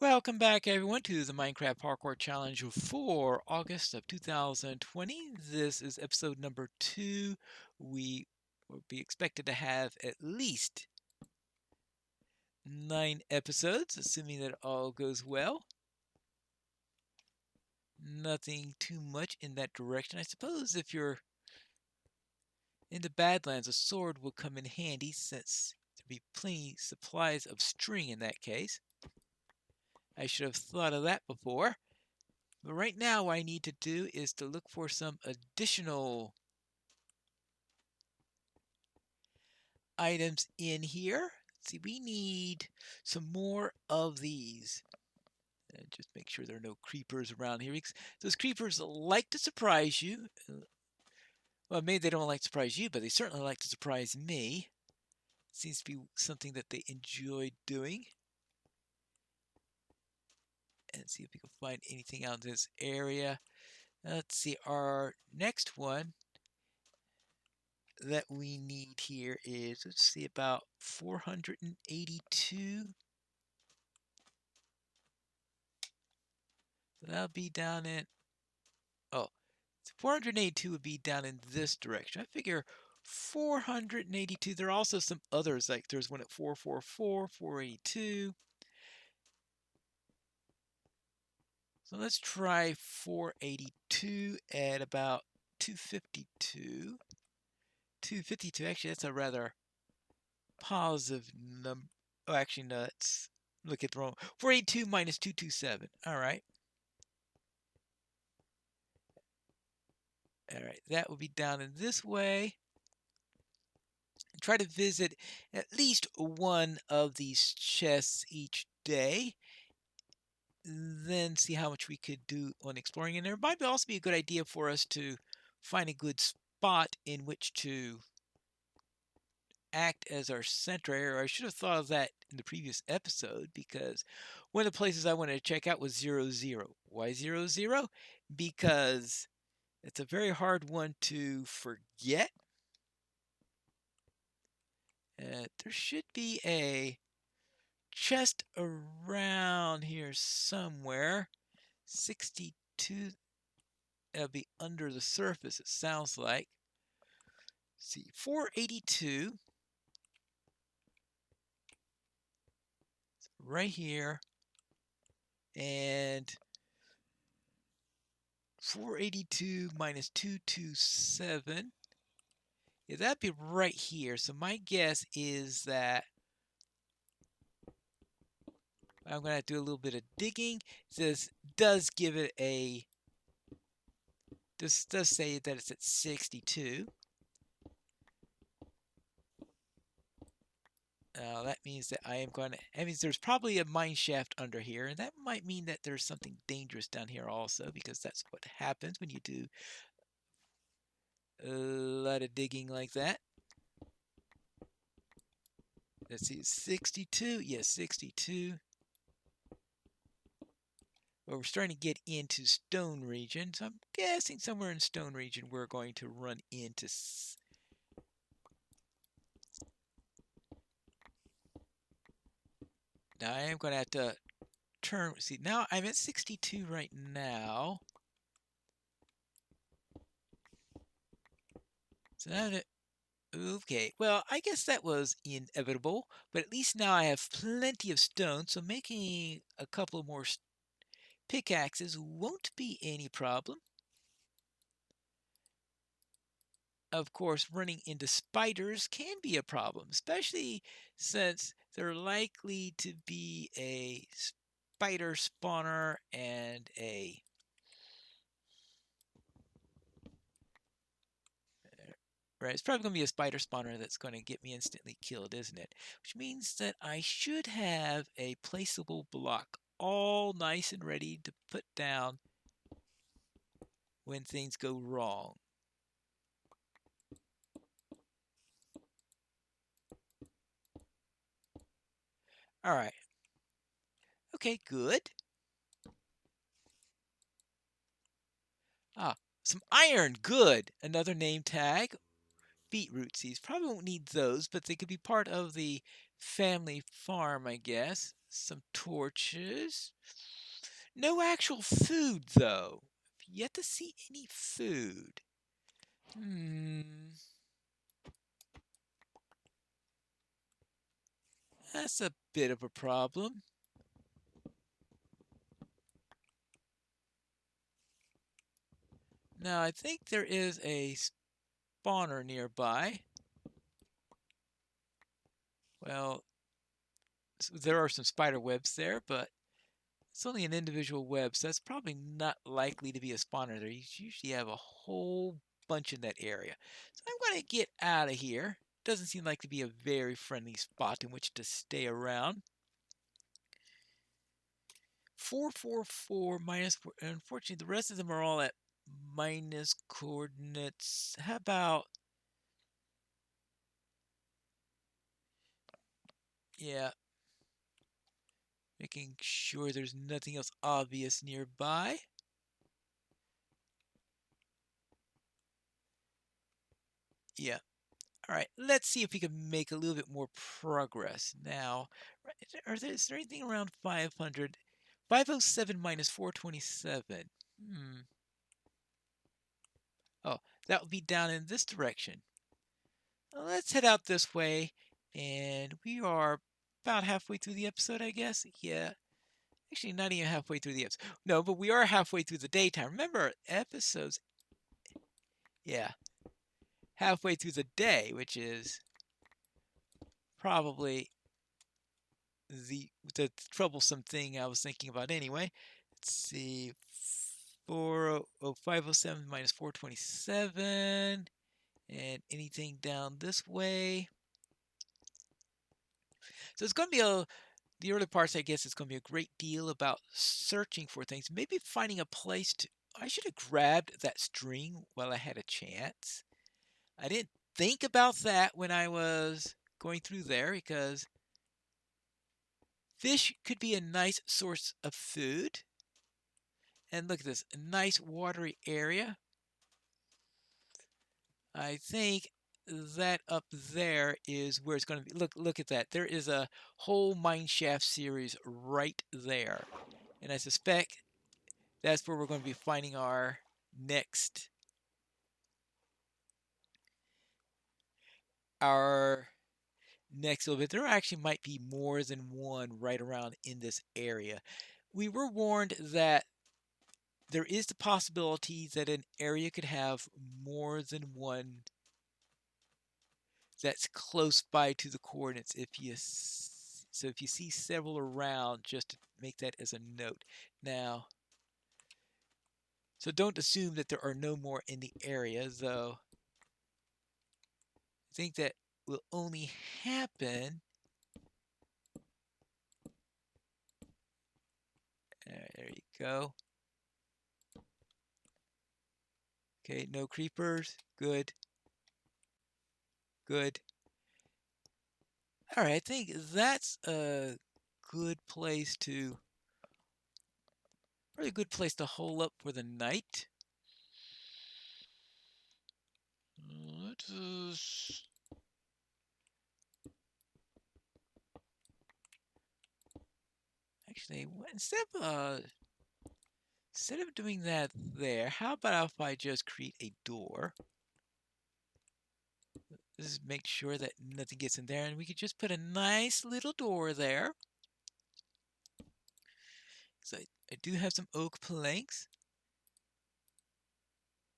Welcome back, everyone, to the Minecraft Parkour Challenge for August of 2020. This is episode number 2. We will be expected to have at least 9 episodes, assuming that all goes well. Nothing too much in that direction. I suppose if you're in the Badlands, a sword will come in handy since there'll be plenty supplies of string in that case. I should have thought of that before. But right now, what I need to do is to look for some additional items in here. See, we need some more of these. And just make sure there are no creepers around here. Because those creepers like to surprise you. Well, maybe they don't like to surprise you, but they certainly like to surprise me. Seems to be something that they enjoy doing. And see if we can find anything out in this area. Let's see, our next one that we need here is, let's see, about 482. So that'll be down in, 482 would be down in this direction. I figure 482, there are also some others, like there's one at 444, 482. So let's try 482 at about 252. 252, actually, that's a rather positive number. Oh, actually, no, let's look at the wrong. 482 minus 227. All right. All right, that will be down in this way. Try to visit at least one of these chests each day. Then see how much we could do on exploring. And there might also be a good idea for us to find a good spot in which to act as our center area. I should have thought of that in the previous episode, because one of the places I wanted to check out was 00. Why 00? Because it's a very hard one to forget. There should be a chest around here somewhere. 62. That'll be under the surface, it sounds like. Let's see, 482. Right here. And 482 minus 227. Yeah, that'd be right here. So my guess is that I'm going to do a little bit of digging. This does give it a... This does say that it's at 62. That means that I am going to... That means there's probably a mine shaft under here. And that might mean that there's something dangerous down here also, because that's what happens when you do a lot of digging like that. Let's see, 62. Yes, 62. Well, we're starting to get into stone region. So I'm guessing somewhere in stone region we're going to run into... Now I am going to have to turn... See, now I'm at 62 right now. So now that... Okay, well, I guess that was inevitable, but at least now I have plenty of stone, so making a couple more pickaxes won't be any problem. Of course, running into spiders can be a problem, especially since they're likely to be a spider spawner and a... Right, it's probably going to be a spider spawner that's going to get me instantly killed, isn't it? Which means that I should have a placeable block all nice and ready to put down when things go wrong. All right. Okay, good. Ah, some iron. Good. Another name tag. Beetroot seeds. Probably won't need those, but they could be part of the family farm, I guess. Some torches. No actual food, though. Yet to see any food. That's a bit of a problem. Now, I think there is a spawner nearby. Well, there are some spider webs there, but it's only an individual web, so that's probably not likely to be a spawner there. You usually have a whole bunch in that area. So I'm going to get out of here. Doesn't seem like to be a very friendly spot in which to stay around. 444 minus 4. Unfortunately, the rest of them are all at minus coordinates. How about... Yeah. Making sure there's nothing else obvious nearby. Yeah. All right, let's see if we can make a little bit more progress. Now, is there anything around 500? 507 minus 427. Oh, that would be down in this direction. Well, let's head out this way, and we are about halfway through the episode, I guess. Yeah, actually, not even halfway through the episode. No, but we are halfway through the daytime. Remember, episodes, yeah, halfway through the day, which is probably the troublesome thing I was thinking about anyway. Let's see, 507 minus 427, and anything down this way. So it's going to be the early parts, I guess, it's going to be a great deal about searching for things, maybe finding a place to. I should have grabbed that string while I had a chance. I didn't think about that when I was going through there because fish could be a nice source of food. And look at this, a nice watery area. I think that up there is where it's going to be. Look at that. There is a whole mineshaft series right there. And I suspect that's where we're going to be finding our next little bit. There actually might be more than one right around in this area. We were warned that there is the possibility that an area could have more than one that's close by to the coordinates. If you see several around, just to make that as a note. Now, so don't assume that there are no more in the area, though. I think that will only happen. There you go. Okay, no creepers. Good. Good. All right, I think that's a good place to, really good place to hole up for the night. Let us. Actually, instead of doing that there, how about if I just create a door? Just make sure that nothing gets in there, and we could just put a nice little door there. So I do have some oak planks.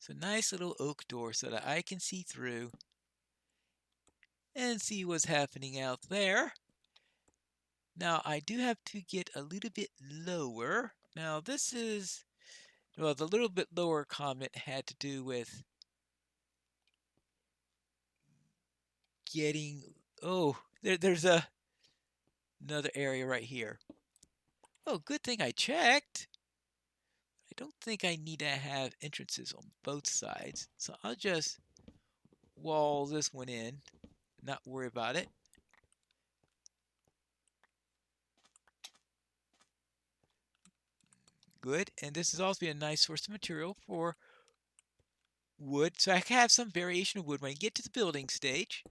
So nice little oak door so that I can see through and see what's happening out there. Now I do have to get a little bit lower. Now this is, well, the little bit lower comment had to do with getting, oh, there's another area right here. Oh, good thing I checked. I don't think I need to have entrances on both sides, so I'll just wall this one in, not worry about it. Good, and this is also a nice source of material for wood, so I can have some variation of wood when I get to the building stage.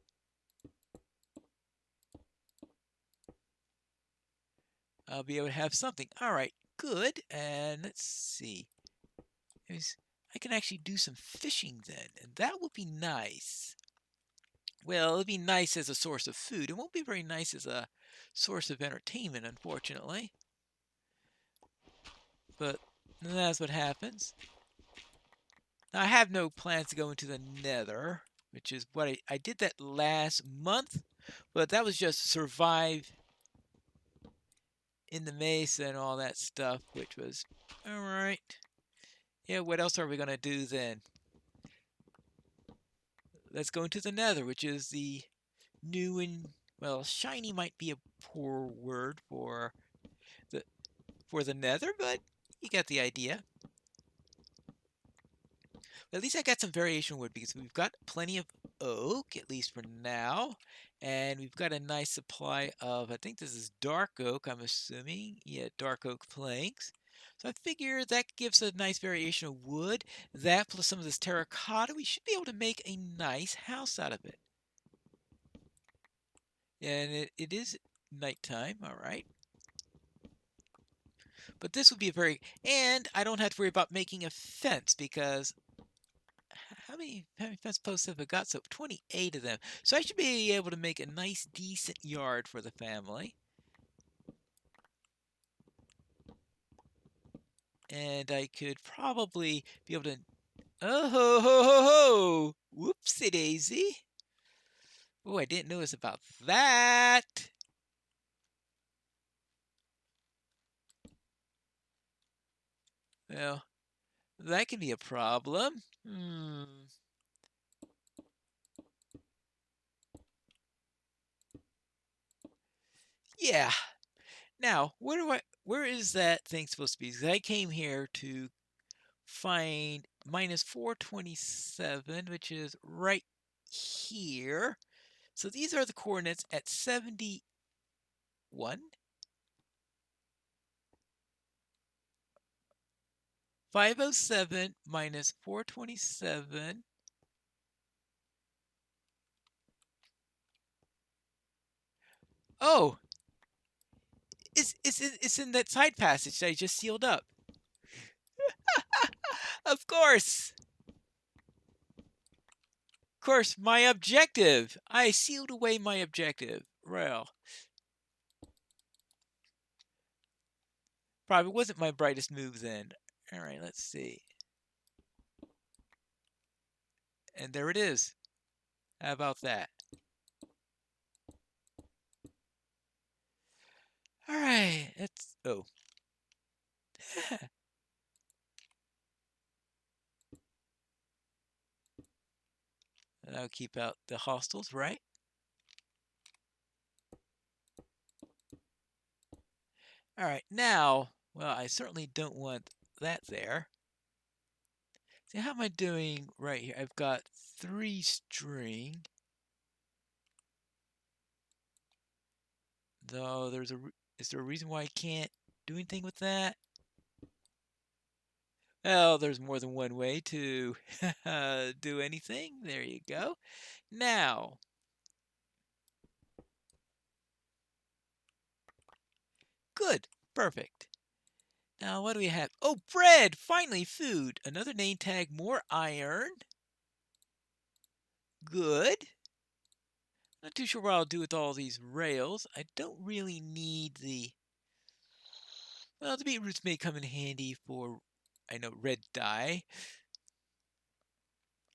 I'll be able to have something. All right, good. And let's see. I can actually do some fishing then, and that would be nice. Well, it'd be nice as a source of food. It won't be very nice as a source of entertainment, unfortunately. But that's what happens. Now, I have no plans to go into the nether, which is what I did that last month, but that was just survive in the mesa and all that stuff, which was all right. Yeah, what else are we going to do then? Let's go into the nether, which is the new and, well, shiny might be a poor word the for the nether, but you got the idea. But at least I got some variation wood because we've got plenty of oak, at least for now. And we've got a nice supply of, I think this is dark oak, I'm assuming. Yeah, dark oak planks. So I figure that gives a nice variation of wood. That plus some of this terracotta, we should be able to make a nice house out of it. And it is nighttime, all right. But this would be a very, and I don't have to worry about making a fence because how many fence posts have I got? So 28 of them. So I should be able to make a nice, decent yard for the family. And I could probably be able to. Oh ho ho ho ho! Whoopsie daisy! Oh, I didn't notice about that. Well, that can be a problem. Yeah. Now, where is that thing supposed to be? Because I came here to find minus 427, which is right here. So these are the coordinates at 71, 507 minus 427. Oh, it's in that side passage that I just sealed up. Of course. Of course, my objective. I sealed away my objective. Well, probably wasn't my brightest move then. All right, let's see. And there it is. How about that? All right, it's oh. I'll keep out the hostels, right? All right, now, well, I certainly don't want that there. See, how am I doing right here? I've got 3 string. Though is there a reason why I can't do anything with that? Well, there's more than one way to do anything. There you go. Now, good, perfect. Now, what do we have? Oh, bread! Finally, food. Another name tag, more iron. Good. Not too sure what I'll do with all these rails. I don't really need the... Well, the beetroots may come in handy for, I know, red dye.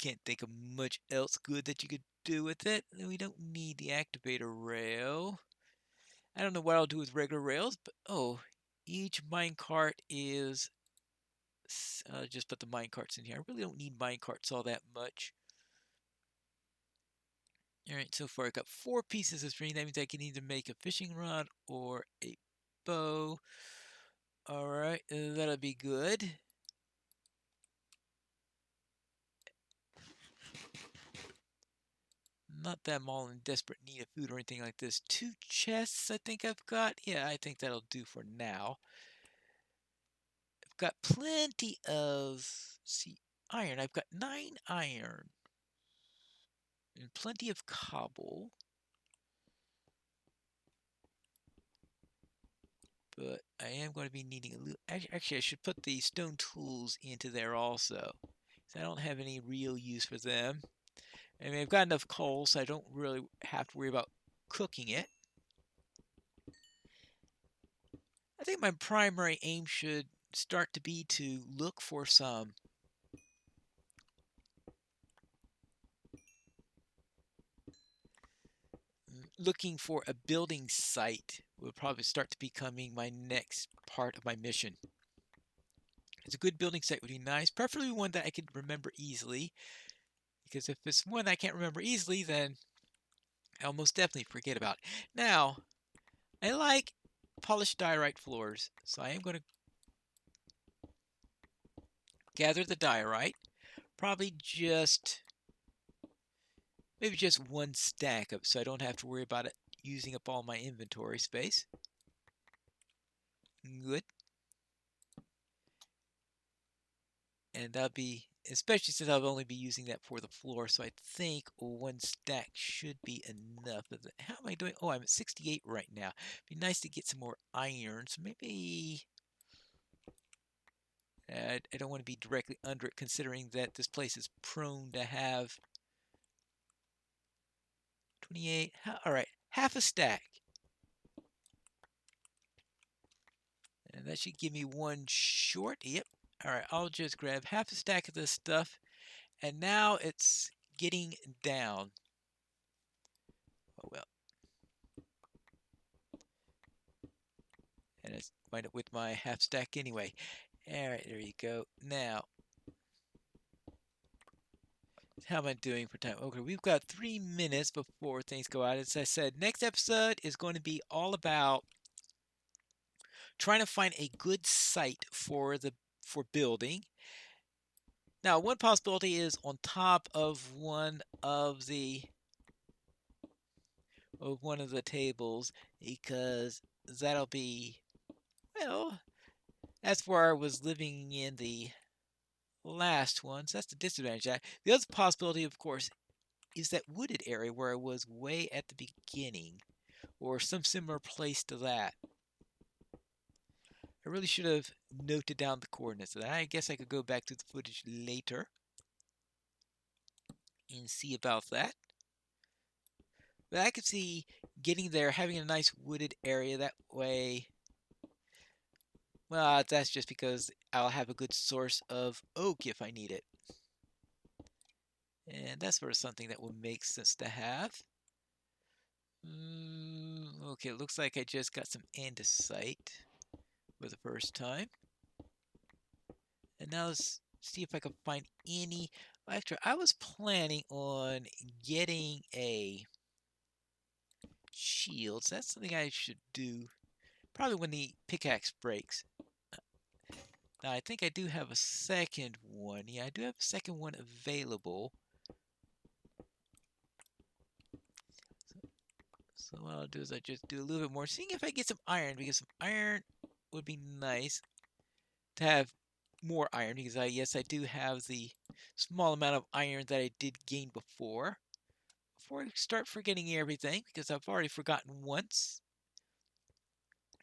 Can't think of much else good that you could do with it. We don't need the activator rail. I don't know what I'll do with regular rails, but oh, each minecart is... just put the minecarts in here. I really don't need minecarts all that much. Alright, so far I got 4 pieces of string. That means I can either make a fishing rod or a bow. Alright, that'll be good. Not that I'm all in desperate need of food or anything like this. 2 chests I think I've got. Yeah, I think that'll do for now. I've got plenty of, see, iron. I've got 9 iron. And plenty of cobble. But I am going to be needing a little. Actually, I should put the stone tools into there also. So I don't have any real use for them. I mean, I've got enough coal, so I don't really have to worry about cooking it. I think my primary aim should start to be to look for some looking for a building site will probably start to becoming my next part of my mission. It's a good building site would be nice, preferably one that I could remember easily, because if it's one I can't remember easily, then I'll most definitely forget about it. Now, I like polished diorite floors, so I am going to gather the diorite, probably maybe just one stack of, so I don't have to worry about it using up all my inventory space. Good. And that'll be, especially since I'll only be using that for the floor, so I think one stack should be enough of it. How am I doing? Oh, I'm at 68 right now. It'd be nice to get some more iron, so maybe I don't want to be directly under it, considering that this place is prone to have 28. All right, half a stack. And that should give me one short. Yep. All right, I'll just grab half a stack of this stuff. And now it's getting down. Oh, well. And it's wind up with my half stack anyway. All right, there you go. Now, how am I doing for time? Okay, we've got 3 minutes before things go out. As I said, next episode is going to be all about trying to find a good site for building. Now, one possibility is on top of one of the tables, because that'll be, well, that's where I was living in the last one, so that's the disadvantage. The other possibility, of course, is that wooded area where I was way at the beginning, or some similar place to that. I really should have noted down the coordinates of that. I guess I could go back to the footage later and see about that. But I could see getting there, having a nice wooded area that way. Well, that's just because I'll have a good source of oak if I need it. And that's sort of something that will make sense to have. Okay, it looks like I just got some andesite for the first time. And now let's see if I can find any. Actually, I was planning on getting a shield, so that's something I should do probably when the pickaxe breaks. Now, I think I do have a second one. Yeah, I do have a second one available. So what I'll do is I just do a little bit more, seeing if I get some iron, because some iron would be nice to have more iron, because yes, I do have the small amount of iron that I did gain before. Before I start forgetting everything, because I've already forgotten once.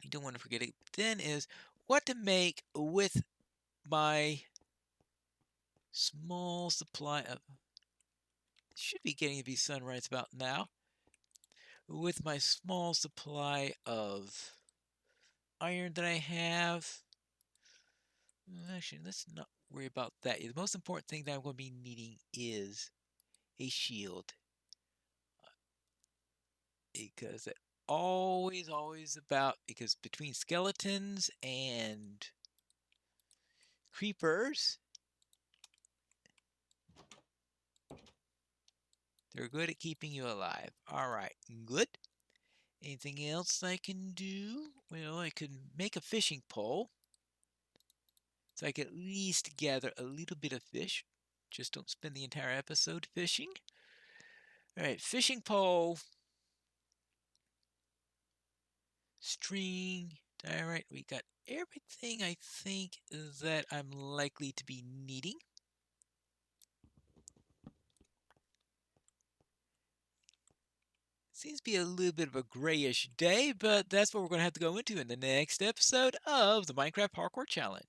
You don't want to forget it. Then is what to make with my small supply of, should be getting to be sunrise about now, with my small supply of iron that I have. Actually, let's not worry about that. The most important thing that I'm going to be needing is a shield, because it always about, because between skeletons and creepers, they're good at keeping you alive. Alright, good. Anything else I can do? Well, I could make a fishing pole, so I could at least gather a little bit of fish. Just don't spend the entire episode fishing. Alright, fishing pole, string, alright, we got everything I think that I'm likely to be needing. Seems to be a little bit of a grayish day, but that's what we're going to have to go into in the next episode of the Minecraft Parkour Challenge.